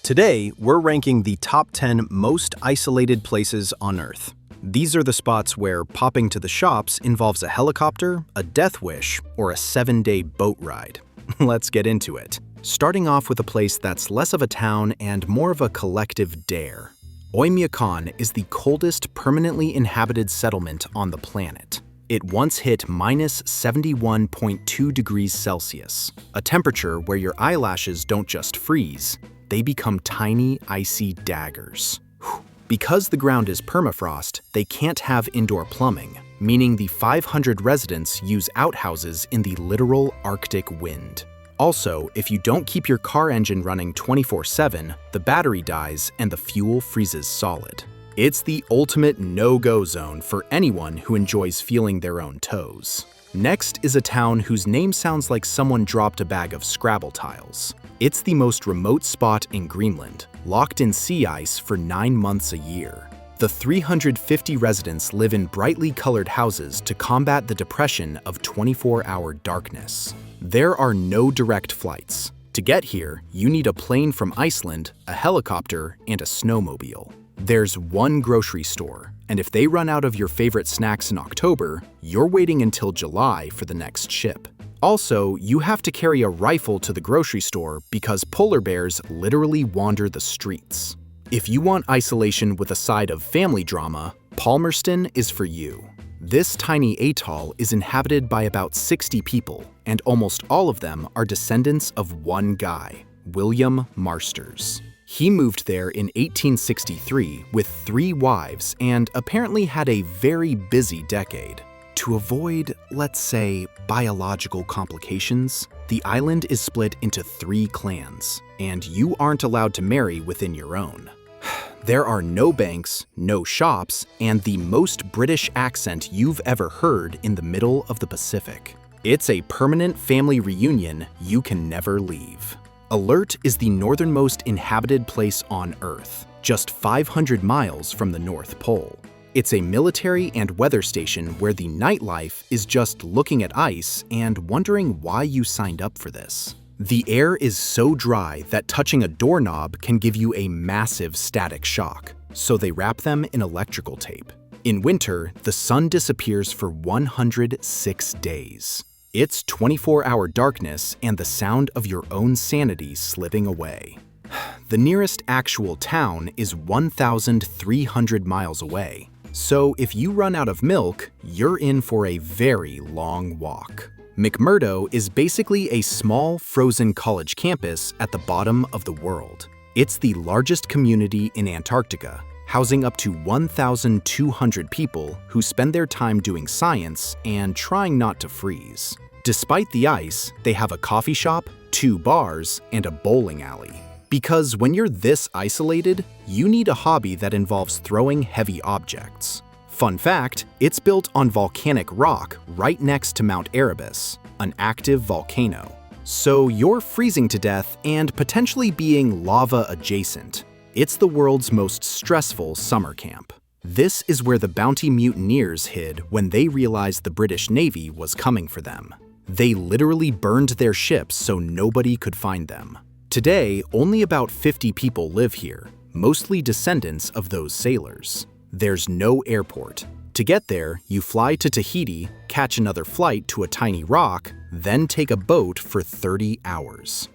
Today, we're ranking the top 10 most isolated places on Earth. These are the spots where popping to the shops involves a helicopter, a death wish, or a 7-day boat ride. Let's get into it. Starting off with a place that's less of a town and more of a collective dare. Oymyakon is the coldest permanently inhabited settlement on the planet. It once hit minus 71.2 degrees Celsius, a temperature where your eyelashes don't just freeze, they become tiny, icy daggers. Because the ground is permafrost, they can't have indoor plumbing, meaning the 500 residents use outhouses in the literal Arctic wind. Also, if you don't keep your car engine running 24/7, the battery dies and the fuel freezes solid. It's the ultimate no-go zone for anyone who enjoys feeling their own toes. Next is a town whose name sounds like someone dropped a bag of Scrabble tiles. It's the most remote spot in Greenland, locked in sea ice for 9 months a year. The 350 residents live in brightly colored houses to combat the depression of 24-hour darkness. There are no direct flights. To get here, you need a plane from Iceland, a helicopter, and a snowmobile. There's one grocery store, and if they run out of your favorite snacks in October, you're waiting until July for the next ship. Also, you have to carry a rifle to the grocery store because polar bears literally wander the streets. If you want isolation with a side of family drama, Palmerston is for you. This tiny atoll is inhabited by about 60 people, and almost all of them are descendants of one guy, William Marsters. He moved there in 1863 with 3 wives and apparently had a very busy decade. To avoid, let's say, biological complications, the island is split into 3 clans, and you aren't allowed to marry within your own. There are no banks, no shops, and the most British accent you've ever heard in the middle of the Pacific. It's a permanent family reunion you can never leave. Alert is the northernmost inhabited place on Earth, just 500 miles from the North Pole. It's a military and weather station where the nightlife is just looking at ice and wondering why you signed up for this. The air is so dry that touching a doorknob can give you a massive static shock, so they wrap them in electrical tape. In winter, the sun disappears for 106 days. It's 24-hour darkness and the sound of your own sanity slipping away. The nearest actual town is 1,300 miles away, so if you run out of milk, you're in for a very long walk. McMurdo is basically a small, frozen college campus at the bottom of the world. It's the largest community in Antarctica, housing up to 1,200 people who spend their time doing science and trying not to freeze. Despite the ice, they have a coffee shop, 2 bars, and a bowling alley. Because when you're this isolated, you need a hobby that involves throwing heavy objects. Fun fact, it's built on volcanic rock right next to Mount Erebus, an active volcano. So you're freezing to death and potentially being lava adjacent. It's the world's most stressful summer camp. This is where the bounty mutineers hid when they realized the British Navy was coming for them. They literally burned their ships so nobody could find them. Today, only about 50 people live here, mostly descendants of those sailors. There's no airport. To get there, you fly to Tahiti, catch another flight to a tiny rock, then take a boat for 30 hours.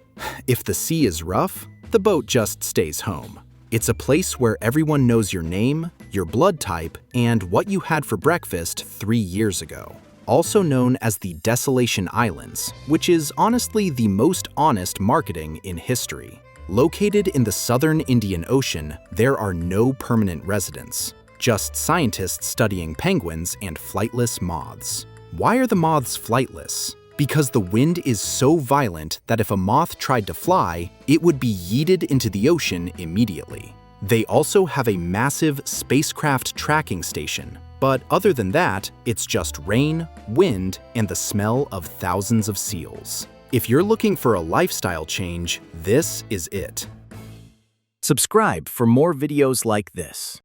If the sea is rough, the boat just stays home. It's a place where everyone knows your name, your blood type, and what you had for breakfast 3 years ago. Also known as the Desolation Islands, which is honestly the most honest marketing in history. Located in the southern Indian Ocean, there are no permanent residents, just scientists studying penguins and flightless moths. Why are the moths flightless? Because the wind is so violent that if a moth tried to fly, it would be yeeted into the ocean immediately. They also have a massive spacecraft tracking station, but other than that, it's just rain, wind, and the smell of thousands of seals. If you're looking for a lifestyle change, this is it. Subscribe for more videos like this.